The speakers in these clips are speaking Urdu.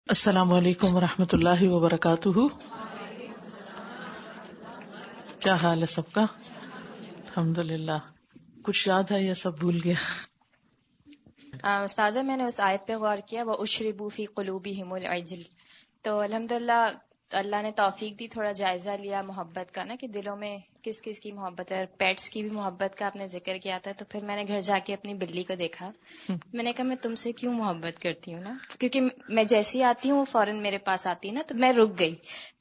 السلام علیکم ورحمۃ اللہ وبرکاتہ. کیا حال ہے سب کا؟ الحمدللہ. کچھ یاد ہے یا سب بھول گیا؟ استاذہ میں نے اس آیت پہ غور کیا، وَأُشْرِبُوا فِي قُلُوبِهِمُ الْعِجْلَ. تو الحمدللہ اللہ نے توفیق دی، تھوڑا جائزہ لیا محبت کا نا کہ دلوں میں کس کس کی محبت ہے، اور پیٹس کی بھی محبت کا آپ نے ذکر کیا تھا. تو پھر میں نے گھر جا کے اپنی بلی کو دیکھا، میں نے کہا میں تم سے کیوں محبت کرتی ہوں نا، کیونکہ میں جیسی آتی ہوں وہ فوراً میرے پاس آتی ہے نا. تو میں رک گئی،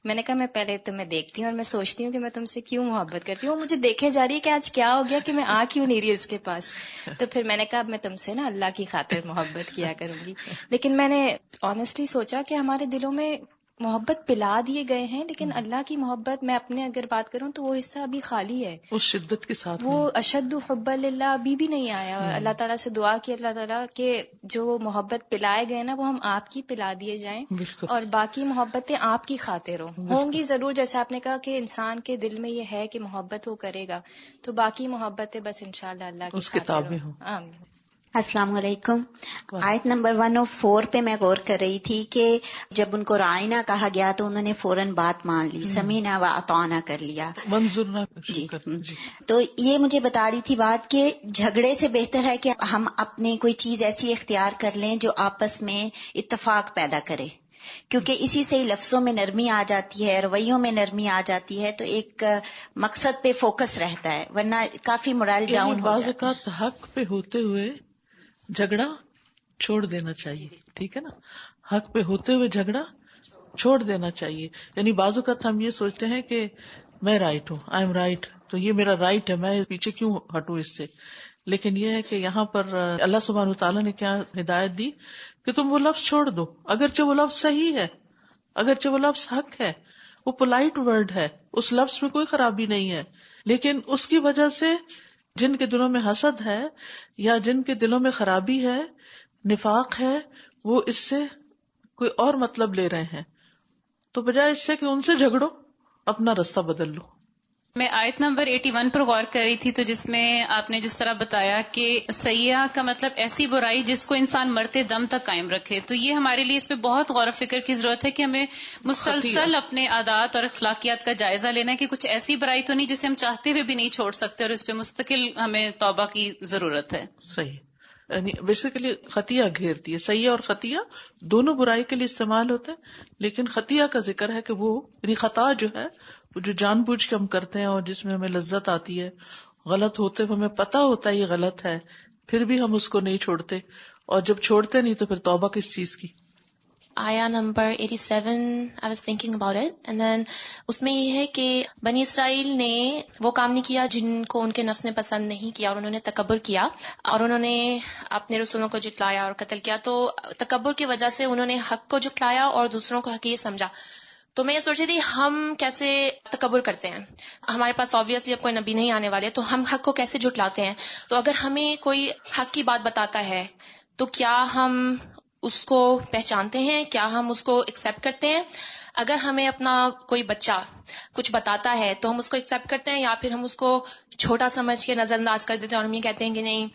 میں نے کہا میں پہلے تمہیں دیکھتی ہوں اور میں سوچتی ہوں کہ میں تم سے کیوں محبت کرتی ہوں. وہ مجھے دیکھے جا رہی ہے کہ آج کیا ہو گیا کہ میں آ کیوں نہیں رہی اس کے پاس. تو پھر میں نے کہا اب میں تم سے نا اللہ کی خاطر محبت کیا کروں گی. لیکن میں نے آنیسٹلی سوچا کہ ہمارے دلوں میں محبت پلا دیے گئے ہیں، لیکن اللہ کی محبت، میں اپنے اگر بات کروں تو وہ حصہ ابھی خالی ہے، اس شدت کے ساتھ وہ اشد حب اللہ ابھی بھی نہیں آیا. اور اللہ تعالیٰ سے دعا کی اللہ تعالیٰ کہ جو محبت پلائے گئے نا وہ ہم آپ کی پلا دیے جائیں، بالکل اور باقی محبتیں آپ کی خاطر ہوں گی ضرور. جیسے آپ نے کہا کہ انسان کے دل میں یہ ہے کہ محبت وہ کرے گا، تو باقی محبتیں بس انشاءاللہ اللہ کی اس خاطر کتابیں ہوں. ہوں. آمین. السلام علیکم. آیت نمبر 104 پہ میں غور کر رہی تھی کہ جب ان کو رائنا کہا گیا تو انہوں نے فوراً بات مان لی، سمینا و اطعنا کر لیا. منظور نہ جی تو یہ مجھے بتا رہی تھی بات کہ جھگڑے سے بہتر ہے کہ ہم اپنی کوئی چیز ایسی اختیار کر لیں جو آپس میں اتفاق پیدا کرے، کیونکہ اسی سے لفظوں میں نرمی آ جاتی ہے، رویوں میں نرمی آ جاتی ہے، تو ایک مقصد پہ فوکس رہتا ہے، ورنہ کافی morale ڈاؤن ہو بعض جاتا ہے. اوقات حق پہ ہوتے ہوئے جھگڑا چھوڑ دینا چاہیے، ٹھیک ہے نا، حق پہ ہوتے ہوئے جھگڑا چھوڑ دینا چاہیے. یعنی بعض اوقات ہم یہ سوچتے ہیں کہ میں رائٹ ہوں، آئی ایم رائٹ، تو یہ میرا رائٹ ہے، میں پیچھے کیوں ہٹوں اس سے. لیکن یہ ہے کہ یہاں پر اللہ سبحانہ وتعالیٰ نے کیا ہدایت دی کہ تم وہ لفظ چھوڑ دو، اگرچہ وہ لفظ صحیح ہے، اگرچہ وہ لفظ حق ہے، وہ پولائٹ ورڈ ہے، اس لفظ میں کوئی خرابی نہیں ہے، لیکن اس کی وجہ سے جن کے دلوں میں حسد ہے یا جن کے دلوں میں خرابی ہے، نفاق ہے، وہ اس سے کوئی اور مطلب لے رہے ہیں، تو بجائے اس سے کہ ان سے جھگڑو، اپنا رستہ بدل لو. میں آیت نمبر 81 پر غور کر رہی تھی، تو جس میں آپ نے جس طرح بتایا کہ سیئہ کا مطلب ایسی برائی جس کو انسان مرتے دم تک قائم رکھے، تو یہ ہمارے لیے اس پہ بہت غور و فکر کی ضرورت ہے کہ ہمیں مسلسل اپنے عادات اور اخلاقیات کا جائزہ لینا ہے کہ کچھ ایسی برائی تو نہیں جسے ہم چاہتے ہوئے بھی نہیں چھوڑ سکتے، اور اس پہ مستقل ہمیں توبہ کی ضرورت ہے. صحیح، یعنی بیسیکلی خطیہ گھیرتی ہے. سیئہ اور خطیہ دونوں برائی کے لیے استعمال ہوتے ہیں، لیکن خطیہ کا ذکر ہے کہ وہ یعنی خطا جو ہے وہ جو جان بوجھ کے ہم کرتے ہیں اور جس میں ہمیں لذت آتی ہے، غلط ہوتے ہوئے ہمیں پتہ ہوتا ہے یہ غلط ہے، پھر بھی ہم اس کو نہیں چھوڑتے، اور جب چھوڑتے نہیں تو پھر توبہ کس چیز کی. آیا number 87 I was thinking about it and then اس میں یہ ہے کہ بنی اسرائیل نے وہ کام نہیں کیا جن کو ان کے نفس نے پسند نہیں کیا، اور انہوں نے تکبر کیا اور انہوں نے اپنے رسولوں کو جھٹلایا اور قتل کیا. تو تکبر کی وجہ سے انہوں نے حق کو جھٹلایا اور دوسروں کو حقیر سمجھا. تو میں یہ سوچ رہی تھی ہم کیسے تکبر کرتے ہیں، ہمارے پاس آبویسلی اب کوئی نبی نہیں آنے والے، تو ہم حق کو کیسے جھٹلاتے ہیں. تو اگر ہمیں کوئی حق کی بات بتاتا ہے تو کیا ہم اس کو پہچانتے ہیں، کیا ہم اس کو ایکسیپٹ کرتے ہیں؟ اگر ہمیں اپنا کوئی بچہ کچھ بتاتا ہے تو ہم اس کو ایکسیپٹ کرتے ہیں، یا پھر ہم اس کو چھوٹا سمجھ کے نظر انداز کر دیتے ہیں اور ہم یہ کہتے ہیں کہ نہیں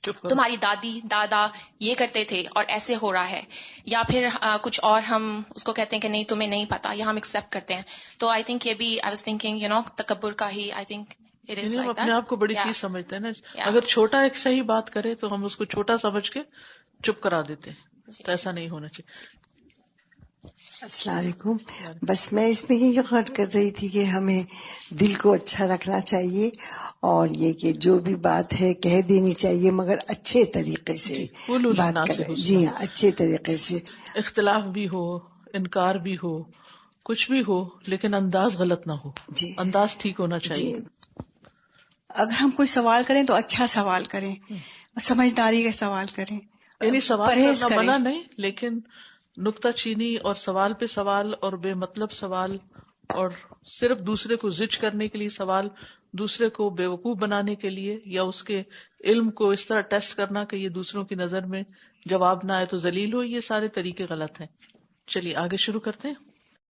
تمہاری دادی دادا یہ کرتے تھے اور ایسے ہو رہا ہے، یا پھر کچھ اور ہم اس کو کہتے ہیں کہ نہیں تمہیں نہیں پتا، یا ہم ایکسیپٹ کرتے ہیں. تو آئی تھنک یہ بھی آئی واز تھنکنگ تکبر کا ہی آئی تھنک یعنی ہم اپنے آپ کو بڑی چیز سمجھتے ہیں نا. اگر چھوٹا ایک صحیح بات کرے تو ہم اس کو چھوٹا سمجھ کے چپ کرا دیتے ہیں، تو ایسا نہیں ہونا چاہیے. السلام علیکم. بس میں اس میں یہ غور کر رہی تھی کہ ہمیں دل کو اچھا رکھنا چاہیے، اور یہ کہ جو بھی بات ہے کہہ دینی چاہیے مگر اچھے طریقے سے بات کریں. جی ہاں، اچھے طریقے سے. اختلاف بھی ہو، انکار بھی ہو، کچھ بھی ہو، لیکن انداز غلط نہ ہو. جی انداز ٹھیک ہونا چاہیے. اگر ہم کوئی سوال کریں تو اچھا سوال کریں، سمجھداری کا سوال کریں. یعنی سوال پرہیز کرنا کریں. منع نہیں، لیکن نکتہ چینی اور سوال پہ سوال اور بے مطلب سوال اور صرف دوسرے کو زج کرنے کے لیے سوال، دوسرے کو بیوقوف بنانے کے لیے، یا اس کے علم کو اس طرح ٹیسٹ کرنا کہ یہ دوسروں کی نظر میں جواب نہ آئے تو ذلیل ہو، یہ سارے طریقے غلط ہیں. چلیے آگے شروع کرتے ہیں.